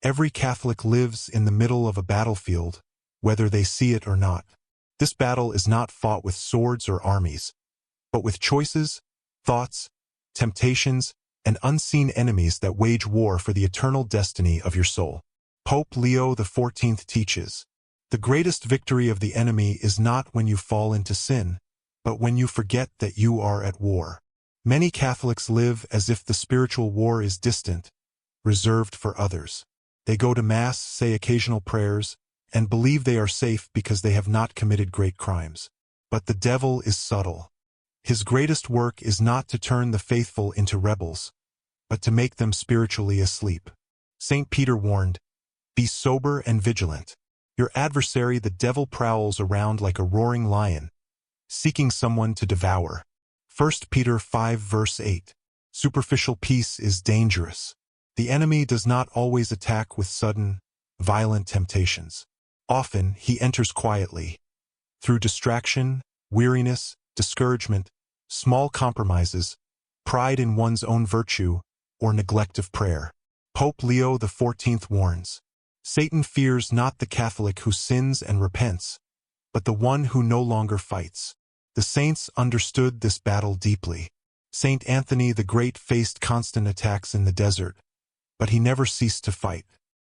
Every Catholic lives in the middle of a battlefield, whether they see it or not. This battle is not fought with swords or armies, but with choices, thoughts, temptations, and unseen enemies that wage war for the eternal destiny of your soul. Pope Leo XIV teaches, "The greatest victory of the enemy is not when you fall into sin, but when you forget that you are at war." Many Catholics live as if the spiritual war is distant, reserved for others. They go to Mass, say occasional prayers, and believe they are safe because they have not committed great crimes. But the devil is subtle. His greatest work is not to turn the faithful into rebels, but to make them spiritually asleep. St. Peter warned, "Be sober and vigilant. Your adversary the devil prowls around like a roaring lion, seeking someone to devour." 1 Peter 5 verse 8. Superficial peace is dangerous. The enemy does not always attack with sudden, violent temptations. Often he enters quietly, through distraction, weariness, discouragement, small compromises, pride in one's own virtue, or neglect of prayer. Pope Leo XIV warns, "Satan fears not the Catholic who sins and repents, but the one who no longer fights." The saints understood this battle deeply. Saint Anthony the Great faced constant attacks in the desert, but he never ceased to fight.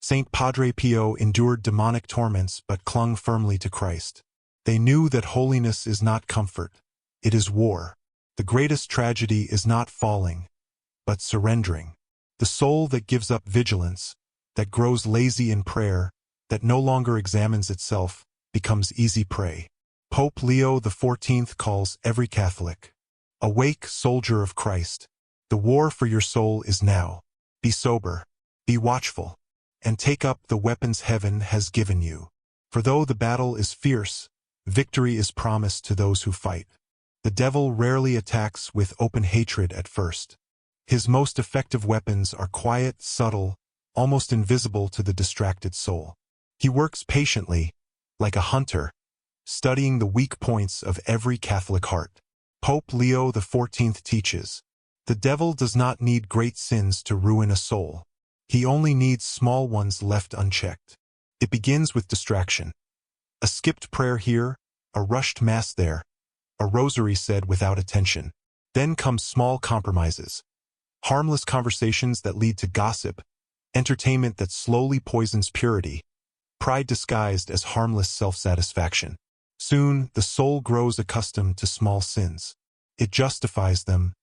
Saint Padre Pio endured demonic torments but clung firmly to Christ. They knew that holiness is not comfort, it is war. The greatest tragedy is not falling, but surrendering. The soul that gives up vigilance, that grows lazy in prayer, that no longer examines itself, becomes easy prey. Pope Leo XIV calls every Catholic, "Awake, soldier of Christ. The war for your soul is now. Be sober, be watchful, and take up the weapons heaven has given you. For though the battle is fierce, victory is promised to those who fight." The devil rarely attacks with open hatred at first. His most effective weapons are quiet, subtle, almost invisible to the distracted soul. He works patiently, like a hunter, studying the weak points of every Catholic heart. Pope Leo XIV teaches, "The devil does not need great sins to ruin a soul. He only needs small ones left unchecked." It begins with distraction. A skipped prayer here, a rushed Mass there, a rosary said without attention. Then come small compromises, harmless conversations that lead to gossip, entertainment that slowly poisons purity, pride disguised as harmless self-satisfaction. Soon, the soul grows accustomed to small sins. It justifies them.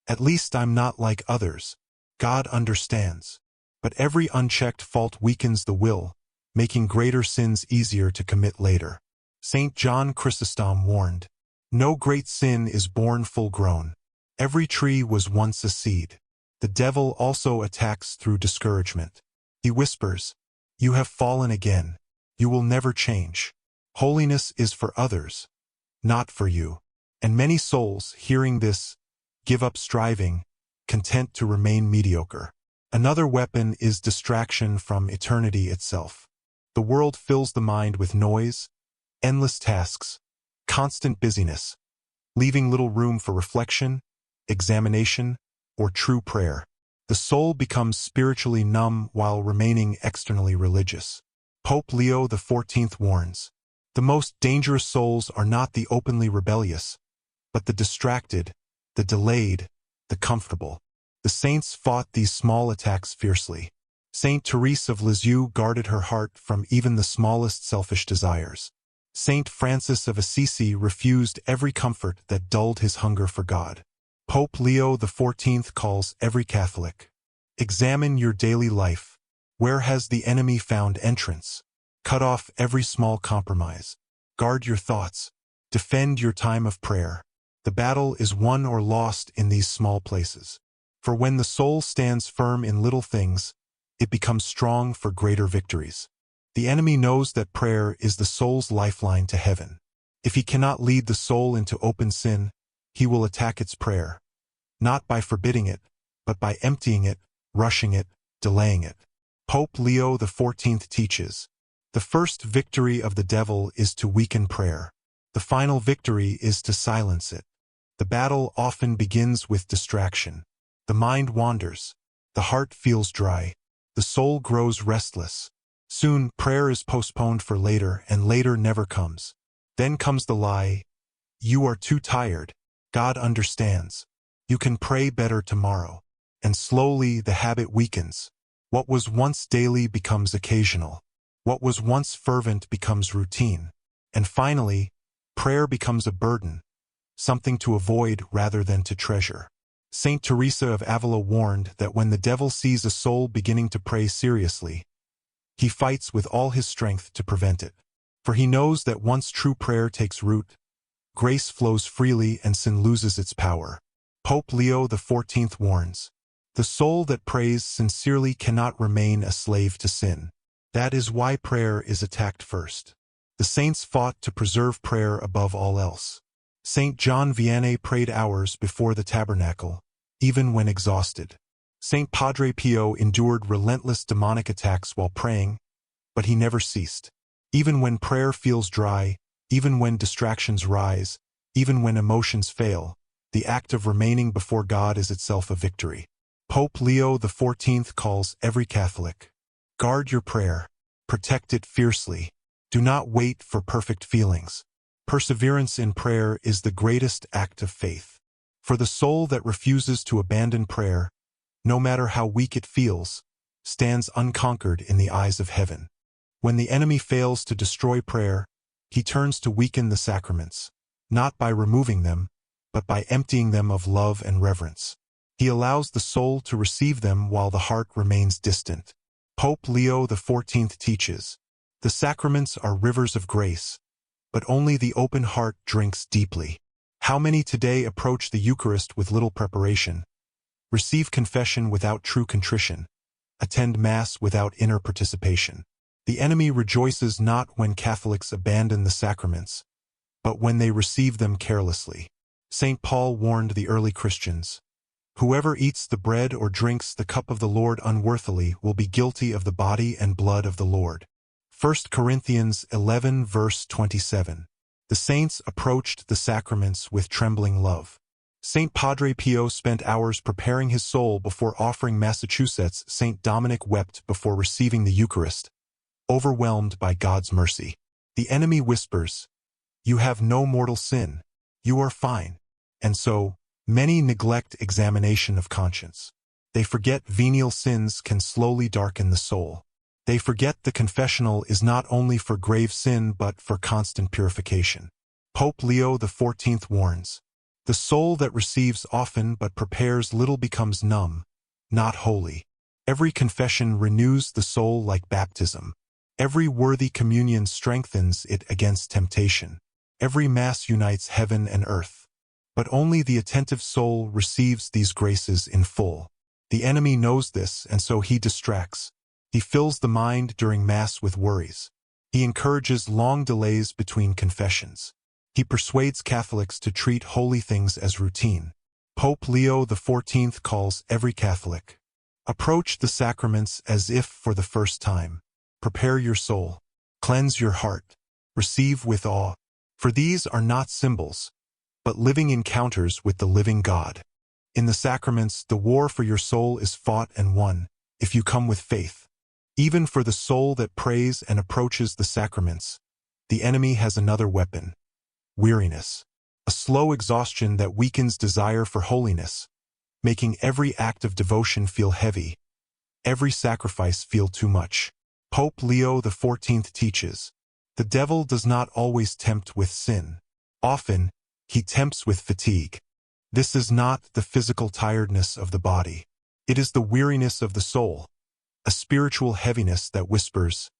"At least I'm not like others. God understands." But every unchecked fault weakens the will, making greater sins easier to commit later. St. John Chrysostom warned, "No great sin is born full-grown. Every tree was once a seed." The devil also attacks through discouragement. He whispers, "You have fallen again. You will never change. Holiness is for others, not for you." And many souls, hearing this, give up striving, content to remain mediocre. Another weapon is distraction from eternity itself. The world fills the mind with noise, endless tasks, constant busyness, leaving little room for reflection, examination, or true prayer. The soul becomes spiritually numb while remaining externally religious. Pope Leo XIV warns, "The most dangerous souls are not the openly rebellious, but the distracted, the delayed, the comfortable." The saints fought these small attacks fiercely. Saint Therese of Lisieux guarded her heart from even the smallest selfish desires. Saint Francis of Assisi refused every comfort that dulled his hunger for God. Pope Leo XIV calls every Catholic, "Examine your daily life. Where has the enemy found entrance? Cut off every small compromise. Guard your thoughts. Defend your time of prayer. The battle is won or lost in these small places. For when the soul stands firm in little things, it becomes strong for greater victories." The enemy knows that prayer is the soul's lifeline to heaven. If he cannot lead the soul into open sin, he will attack its prayer, not by forbidding it, but by emptying it, rushing it, delaying it. Pope Leo XIV teaches, "The first victory of the devil is to weaken prayer. The final victory is to silence it." The battle often begins with distraction. The mind wanders. The heart feels dry. the soul grows restless. Soon, prayer is postponed for later, and later never comes. Then comes the lie, you are too tired. God understands. You can pray better tomorrow. And slowly the habit weakens. What was once daily becomes occasional. What was once fervent becomes routine. And finally, prayer becomes a burden, something to avoid rather than to treasure. Saint Teresa of Avila warned that when the devil sees a soul beginning to pray seriously, he fights with all his strength to prevent it. For he knows that once true prayer takes root, grace flows freely and sin loses its power. Pope Leo XIV warns, the soul that prays sincerely cannot remain a slave to sin. That is why prayer is attacked first. The saints fought to preserve prayer above all else. Saint John Vianney prayed hours before the tabernacle, even when exhausted. Saint Padre Pio endured relentless demonic attacks while praying, but he never ceased. Even when prayer feels dry, even when distractions rise, even when emotions fail, the act of remaining before God is itself a victory. Pope Leo XIV calls every Catholic, guard your prayer, protect it fiercely. Do not wait for perfect feelings. Perseverance in prayer is the greatest act of faith. For the soul that refuses to abandon prayer, no matter how weak it feels, stands unconquered in the eyes of heaven. When the enemy fails to destroy prayer, he turns to weaken the sacraments, not by removing them, but by emptying them of love and reverence. He allows the soul to receive them while the heart remains distant. Pope Leo XIV teaches, the sacraments are rivers of grace, but only the open heart drinks deeply. How many today approach the Eucharist with little preparation, receive confession without true contrition, attend Mass without inner participation? The enemy rejoices not when Catholics abandon the sacraments, but when they receive them carelessly. St. Paul warned the early Christians, whoever eats the bread or drinks the cup of the Lord unworthily will be guilty of the body and blood of the Lord. 1 Corinthians 11 verse 27. The saints approached the sacraments with trembling love. St. Padre Pio spent hours preparing his soul before offering Massachusetts. St. Dominic wept before receiving the Eucharist, overwhelmed by God's mercy. The enemy whispers, you have no mortal sin. You are fine. And so, many neglect examination of conscience. They forget venial sins can slowly darken the soul. They forget the confessional is not only for grave sin but for constant purification. Pope Leo XIV warns, the soul that receives often but prepares little becomes numb, not holy. Every confession renews the soul like baptism. Every worthy communion strengthens it against temptation. Every Mass unites heaven and earth. But only the attentive soul receives these graces in full. The enemy knows this, and so he distracts. He fills the mind during Mass with worries. He encourages long delays between confessions. He persuades Catholics to treat holy things as routine. Pope Leo XIV calls every Catholic, approach the sacraments as if for the first time. Prepare your soul. Cleanse your heart. Receive with awe. For these are not symbols, but living encounters with the living God. In the sacraments, the war for your soul is fought and won, if you come with faith. Even for the soul that prays and approaches the sacraments, the enemy has another weapon, weariness, a slow exhaustion that weakens desire for holiness, making every act of devotion feel heavy, every sacrifice feel too much. Pope Leo XIV teaches, the devil does not always tempt with sin. Often, he tempts with fatigue. This is not the physical tiredness of the body. It is the weariness of the soul, a spiritual heaviness that whispers,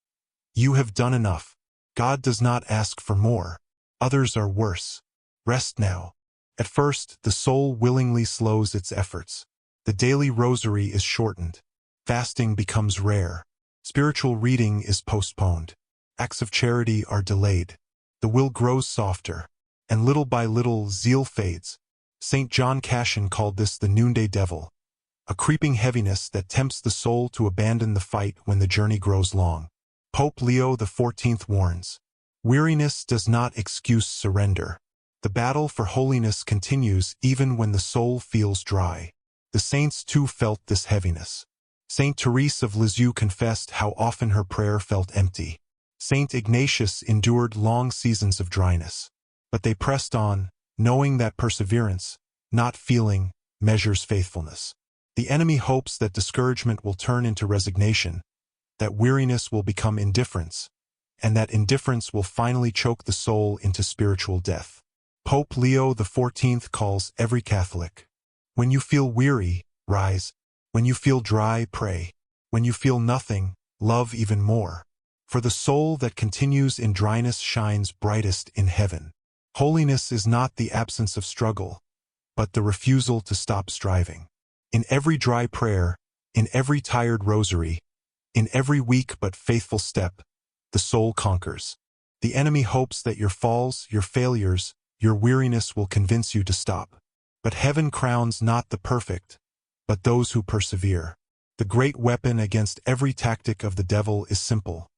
you have done enough. God does not ask for more. Others are worse. Rest now. At first, the soul willingly slows its efforts. The daily rosary is shortened. Fasting becomes rare. Spiritual reading is postponed. Acts of charity are delayed. The will grows softer, and little by little zeal fades. St. John Cassian called this the noonday devil, a creeping heaviness that tempts the soul to abandon the fight when the journey grows long. Pope Leo XIV warns, weariness does not excuse surrender. The battle for holiness continues even when the soul feels dry. The saints too felt this heaviness. Saint Therese of Lisieux confessed how often her prayer felt empty. Saint Ignatius endured long seasons of dryness. But they pressed on, knowing that perseverance, not feeling, measures faithfulness. The enemy hopes that discouragement will turn into resignation, that weariness will become indifference, and that indifference will finally choke the soul into spiritual death. Pope Leo XIV calls every Catholic. When you feel weary, rise. When you feel dry, pray. When you feel nothing, love even more. For the soul that continues in dryness shines brightest in heaven. Holiness is not the absence of struggle, but the refusal to stop striving. In every dry prayer, in every tired rosary, in every weak but faithful step, the soul conquers. The enemy hopes that your falls, your failures, your weariness will convince you to stop. But heaven crowns not the perfect, but those who persevere. The great weapon against every tactic of the devil is simple.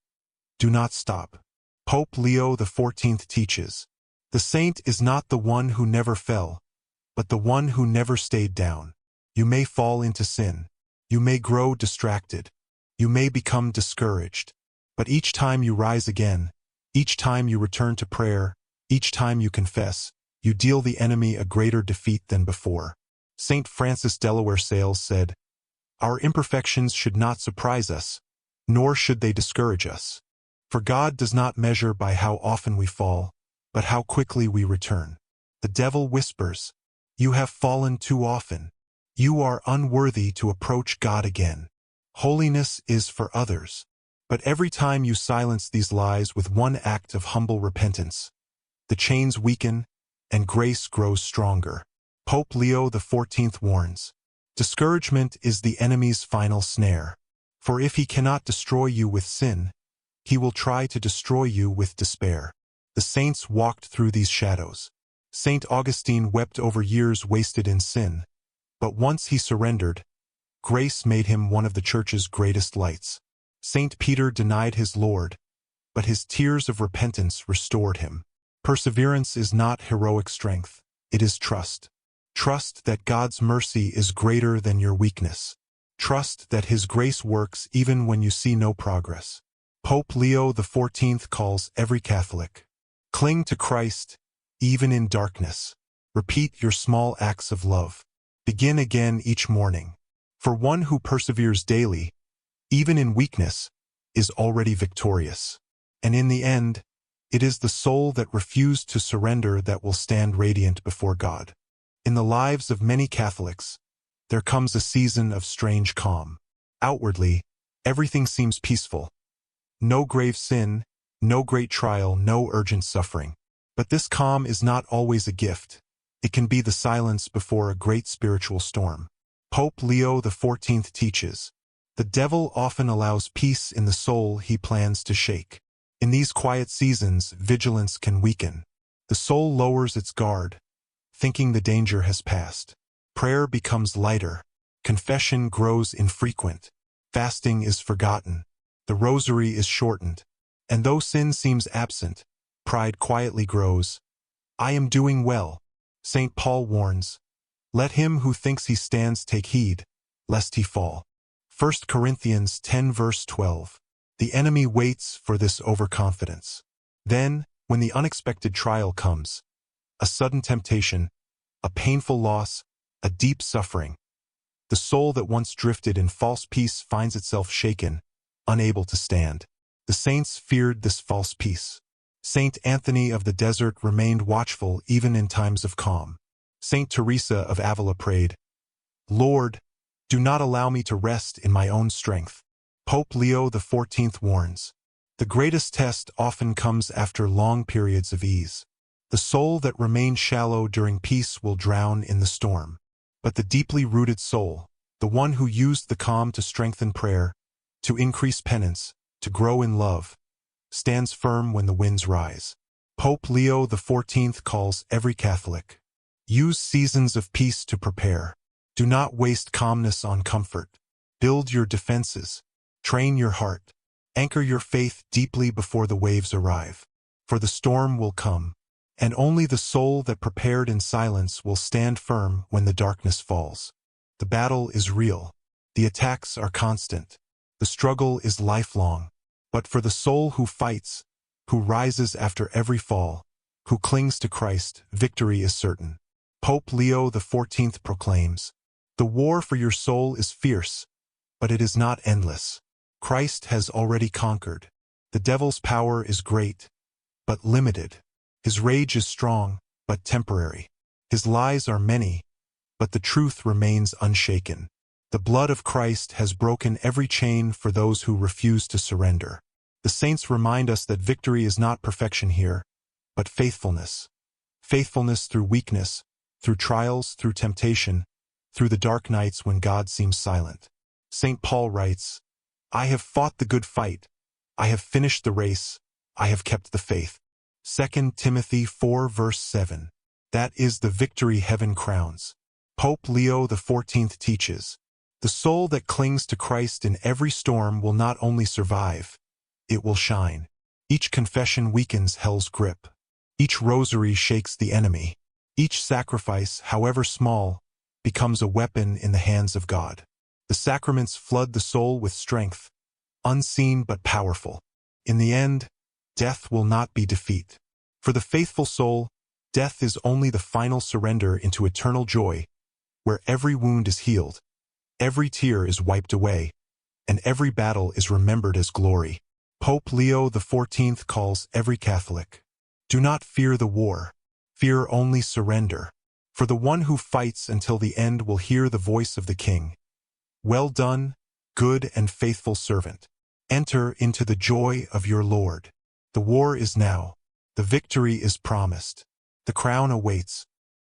Do not stop. Pope Leo XIV teaches, the saint is not the one who never fell, but the one who never stayed down. You may fall into sin. You may grow distracted. You may become discouraged. But each time you rise again, each time you return to prayer, each time you confess, you deal the enemy a greater defeat than before. Saint Francis Delaware Sales said, our imperfections should not surprise us, nor should they discourage us. For God does not measure by how often we fall, but how quickly we return. The devil whispers, you have fallen too often. You are unworthy to approach God again. Holiness is for others. But every time you silence these lies with one act of humble repentance, the chains weaken and grace grows stronger. Pope Leo XIV warns, discouragement is the enemy's final snare. For if he cannot destroy you with sin, he will try to destroy you with despair. The saints walked through these shadows. Saint Augustine wept over years wasted in sin, but once he surrendered, grace made him one of the Church's greatest lights. Saint Peter denied his Lord, but his tears of repentance restored him. Perseverance is not heroic strength, it is trust. Trust that God's mercy is greater than your weakness. Trust that His grace works even when you see no progress. Pope Leo XIV calls every Catholic. Cling to Christ, even in darkness. Repeat your small acts of love. Begin again each morning. For one who perseveres daily, even in weakness, is already victorious. And in the end, it is the soul that refused to surrender that will stand radiant before God. In the lives of many Catholics, there comes a season of strange calm. Outwardly, everything seems peaceful. No grave sin, no great trial, no urgent suffering. But this calm is not always a gift. It can be the silence before a great spiritual storm. Pope Leo XIV teaches, the devil often allows peace in the soul he plans to shake. In these quiet seasons, vigilance can weaken. The soul lowers its guard, thinking the danger has passed. Prayer becomes lighter. Confession grows infrequent. Fasting is forgotten. The rosary is shortened. And though sin seems absent, pride quietly grows. I am doing well. St. Paul warns, let him who thinks he stands take heed, lest he fall. 1 Corinthians 10 verse 12. The enemy waits for this overconfidence. Then, when the unexpected trial comes, a sudden temptation, a painful loss, a deep suffering, the soul that once drifted in false peace finds itself shaken, unable to stand. The saints feared this false peace. Saint Anthony of the Desert remained watchful even in times of calm. Saint Teresa of Avila prayed, Lord, do not allow me to rest in my own strength. Pope Leo XIV warns, the greatest test often comes after long periods of ease. The soul that remains shallow during peace will drown in the storm. But the deeply rooted soul, the one who used the calm to strengthen prayer, to increase penance, to grow in love, stands firm when the winds rise. Pope Leo XIV calls every Catholic. Use seasons of peace to prepare. Do not waste calmness on comfort. Build your defenses. Train your heart. Anchor your faith deeply before the waves arrive. For the storm will come, and only the soul that prepared in silence will stand firm when the darkness falls. The battle is real. The attacks are constant. The struggle is lifelong. But for the soul who fights, who rises after every fall, who clings to Christ, victory is certain. Pope Leo XIV proclaims, "The war for your soul is fierce, but it is not endless. Christ has already conquered. The devil's power is great, but limited. His rage is strong, but temporary. His lies are many, but the truth remains unshaken. The blood of Christ has broken every chain for those who refuse to surrender." The saints remind us that victory is not perfection here, but faithfulness. Faithfulness through weakness, through trials, through temptation, through the dark nights when God seems silent. St. Paul writes, "I have fought the good fight. I have finished the race. I have kept the faith." 2 Timothy 4 verse 7. That is the victory heaven crowns. Pope Leo XIV teaches, "The soul that clings to Christ in every storm will not only survive, it will shine." Each confession weakens hell's grip. Each rosary shakes the enemy. Each sacrifice, however small, becomes a weapon in the hands of God. The sacraments flood the soul with strength, unseen but powerful. In the end, death will not be defeat. For the faithful soul, death is only the final surrender into eternal joy, where every wound is healed, every tear is wiped away, and every battle is remembered as glory. Pope Leo XIV calls every Catholic, "Do not fear the war, fear only surrender. For the one who fights until the end will hear the voice of the King. Well done, good and faithful servant. Enter into the joy of your Lord." The war is now. The victory is promised. The crown awaits.